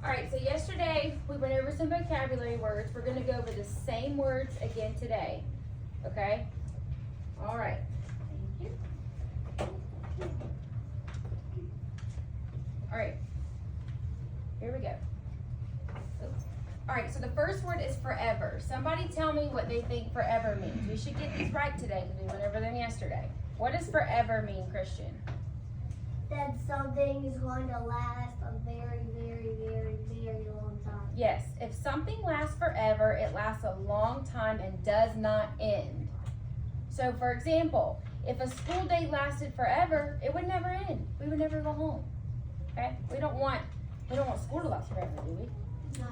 Alright, so yesterday we went over some vocabulary words. We're going to go over the same words again today. Okay? Alright. Thank you. Alright. Here we go. Alright, so the first word is forever. Somebody tell me what they think forever means. We should get these right today because we went over them yesterday. What does forever mean, Christian? That something is going to last a very, very, very, very long time. Yes, if something lasts forever, it lasts a long time and does not end. So, for example, if a school day lasted forever, it would never end. We would never go home. Okay? We don't want school to last forever, do we? No.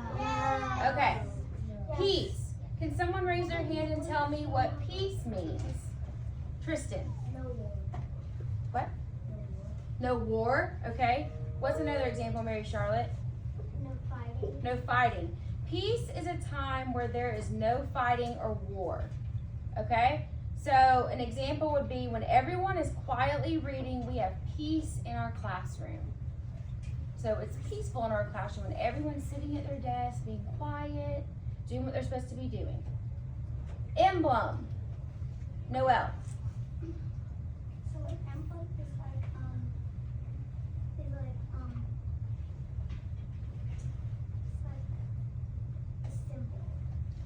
Okay. Yes. Peace. Can someone raise their hand and tell me what peace means? Tristan. No war. What? No war. No war. Okay. What's another example, Mary Charlotte? No fighting. No fighting. Peace is a time where there is no fighting or war. Okay? So an example would be when everyone is quietly reading, we have peace in our classroom. So it's peaceful in our classroom when everyone's sitting at their desk, being quiet, doing what they're supposed to be doing. Emblem. Noelle. So an emblem is like a symbol.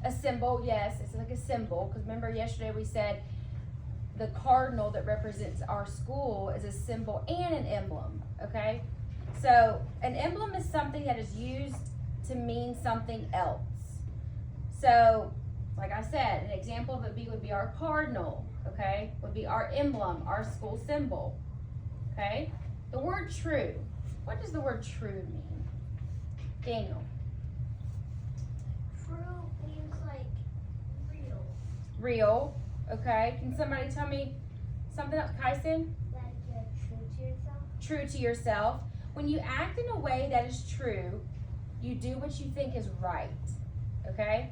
A symbol, yes, it's like a symbol. Because remember yesterday we said the cardinal that represents our school is a symbol and an emblem, okay? So an emblem is something that is used to mean something else. So, like I said, an example of it would be our cardinal, okay? Would be our emblem, our school symbol, okay? The word true. What does the word true mean? Daniel. True means like real. Real, okay? Can somebody tell me something else? Kyson? Like true to yourself. True to yourself. When you act in a way that is true, you do what you think is right, okay?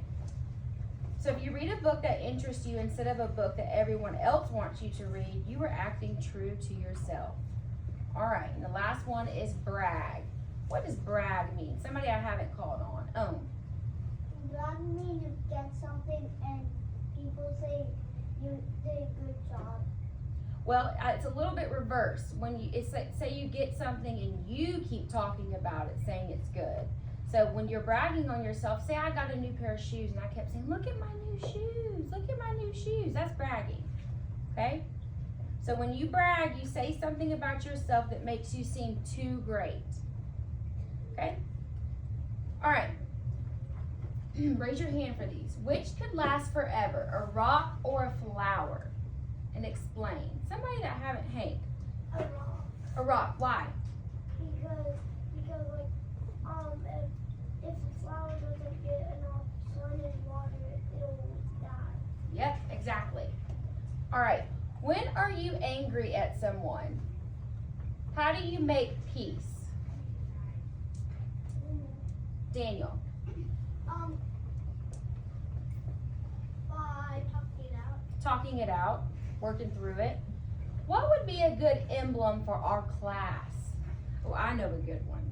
So if you read a book that interests you instead of a book that everyone else wants you to read, you are acting true to yourself. All right, and the last one is brag. What does brag mean? Somebody I haven't called on. Brag means you get something and people say you did a good job. Well, it's a little bit reverse. When it's like, say you get something and you keep talking about it, saying it's good. So when you're bragging on yourself, say I got a new pair of shoes and I kept saying, look at my new shoes, look at my new shoes. That's bragging, okay? So when you brag, you say something about yourself that makes you seem too great, okay? All right, raise your hand for these. Which could last forever, a rock or a flower? And explain. Somebody that haven't, Hank. A rock. A rock, why? Because like if the flower doesn't get enough sun and water, it'll die. Yep, exactly. All right, when are you angry at someone? How do you make peace? Daniel. By talking it out. Talking it out, working through it. What would be a good emblem for our class? Oh, I know a good one.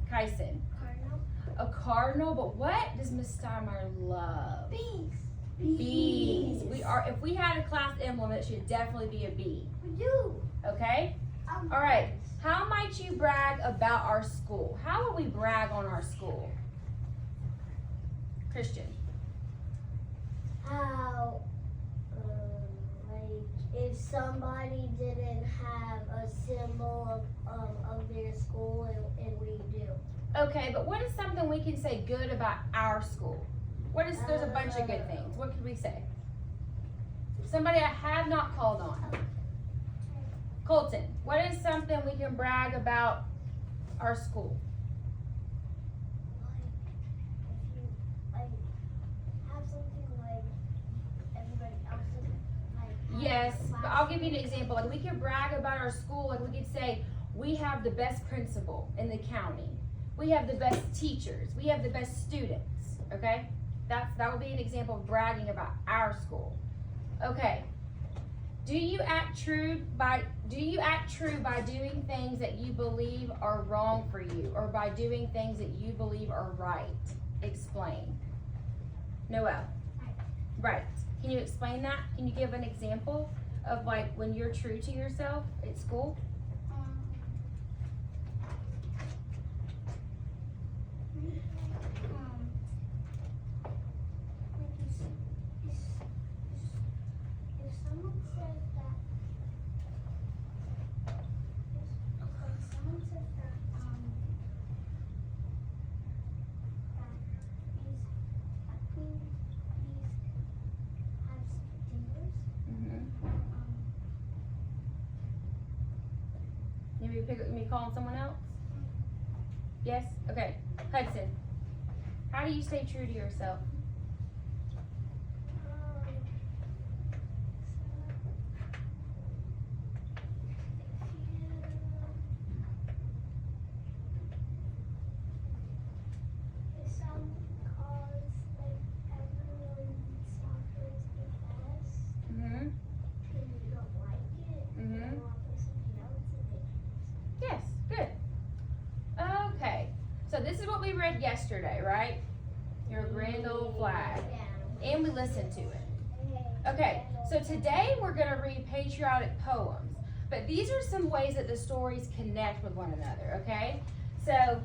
Kyson. Cardinal. A cardinal, but what does Miss Steinmeier love? Bees. Bees. If we had a class emblem, it should definitely be a bee. We do. Okay? All right. How might you brag about our school? How would we brag on our school? Christian. How, like, if somebody didn't have a symbol of their school and we do. Okay, but what is something we can say good about our school? There's a bunch of good things. What could we say? Somebody I have not called on. Colton, what is something we can brag about our school? Like, if you, have something like everybody else doesn't, Yes, but I'll give you an example. Like we could brag about our school, like we could say, we have the best principal in the county. We have the best teachers. We have the best students, okay? That would be an example of bragging about our school. Okay, Do you act true by doing things that you believe are wrong for you, or by doing things that you believe are right? Explain. Noel. Right. Can you explain that? Can you give an example of like when you're true to yourself at school? Me calling someone else? Yes? Okay. Hudson, how do you stay true to yourself? Yes, good. Okay, so this is what we read yesterday, right? Your grand old flag. And we listened to it. Okay, so today we're going to read patriotic poems. But these are some ways that the stories connect with one another, okay? So,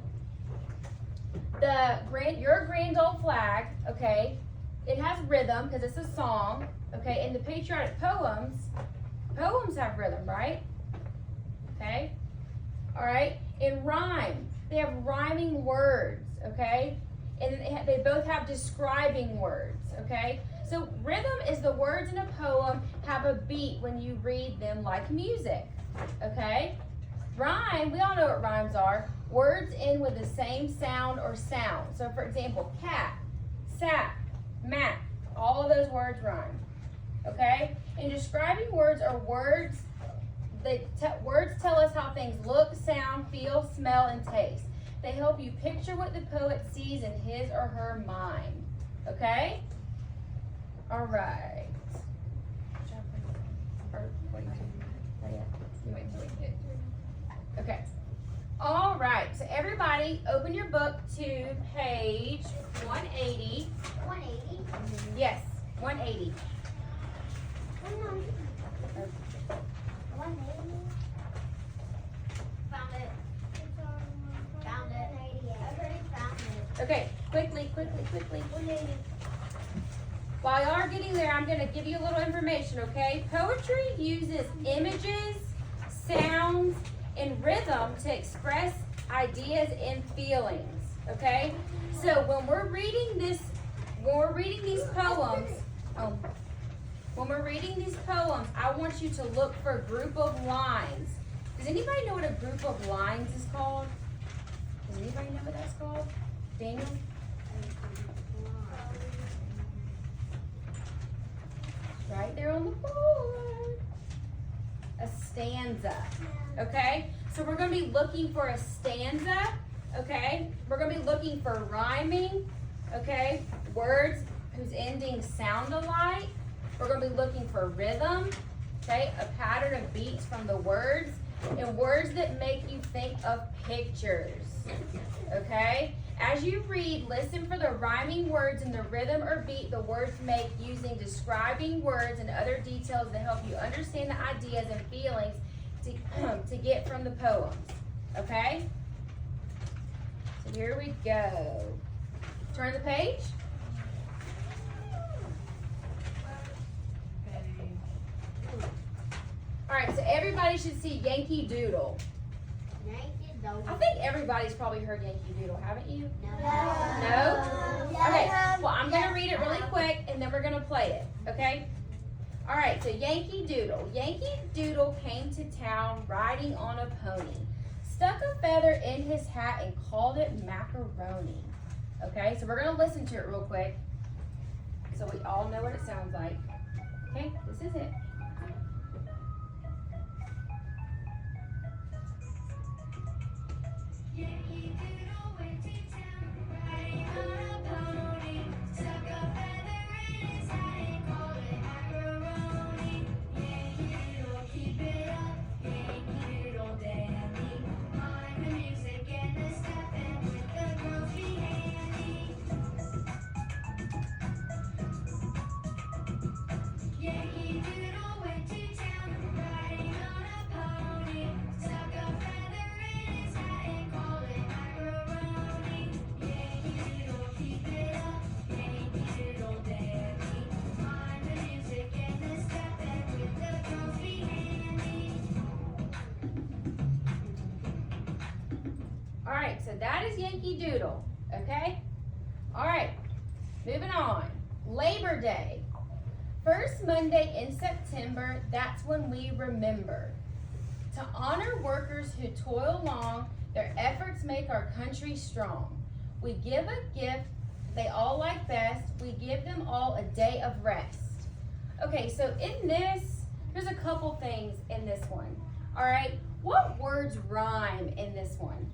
your grand old flag, okay, it has rhythm because it's a song, okay? And the patriotic poems have rhythm, right? Okay? All right, and rhyme. They have rhyming words, okay? And they both have describing words, okay? So rhythm is the words in a poem have a beat when you read them like music, okay? Rhyme, we all know what rhymes are. Words end with the same sound or sound. So for example, cat, sap, map, all of those words rhyme, okay? And describing words are words. Words tell us how things look, sound, feel, smell, and taste. They help you picture what the poet sees in his or her mind. Okay? All right. Okay. All right. So everybody, open your book to page 180. 180? Yes, 180. Okay, quickly. While y'all are getting there, I'm going to give you a little information, okay? Poetry uses images, sounds, and rhythm to express ideas and feelings, okay? So when we're reading these poems, I want you to look for a group of lines. Does anybody know what a group of lines is called? Does anybody know what that's called? Daniel? Right there on the board. A stanza. Okay? So we're going to be looking for a stanza. Okay? We're going to be looking for rhyming. Okay? Words whose endings sound alike. We're going to be looking for rhythm. Okay? A pattern of beats from the words. And words that make you think of pictures. Okay? As you read, listen for the rhyming words and the rhythm or beat the words make using describing words and other details to help you understand the ideas and feelings to get from the poems. Okay? So here we go. Turn the page. All right, so everybody should see Yankee Doodle. I think everybody's probably heard Yankee Doodle, haven't you? No? Okay, well, I'm going to read it really quick, and then we're going to play it, okay? All right, so Yankee Doodle. Yankee Doodle came to town riding on a pony, stuck a feather in his hat, and called it macaroni. Okay, so we're going to listen to it real quick so we all know what it sounds like. Okay, this is it. Yankee Doodle went to town, riding on a pony, stuck a feather in his hat and called it macaroni. Yankee so that is Yankee Doodle, okay? All right, moving on. Labor Day. First Monday in September, that's when we remember. To honor workers who toil long, their efforts make our country strong. We give a gift they all like best. We give them all a day of rest. Okay, so in this, there's a couple things in this one. All right, what words rhyme in this one?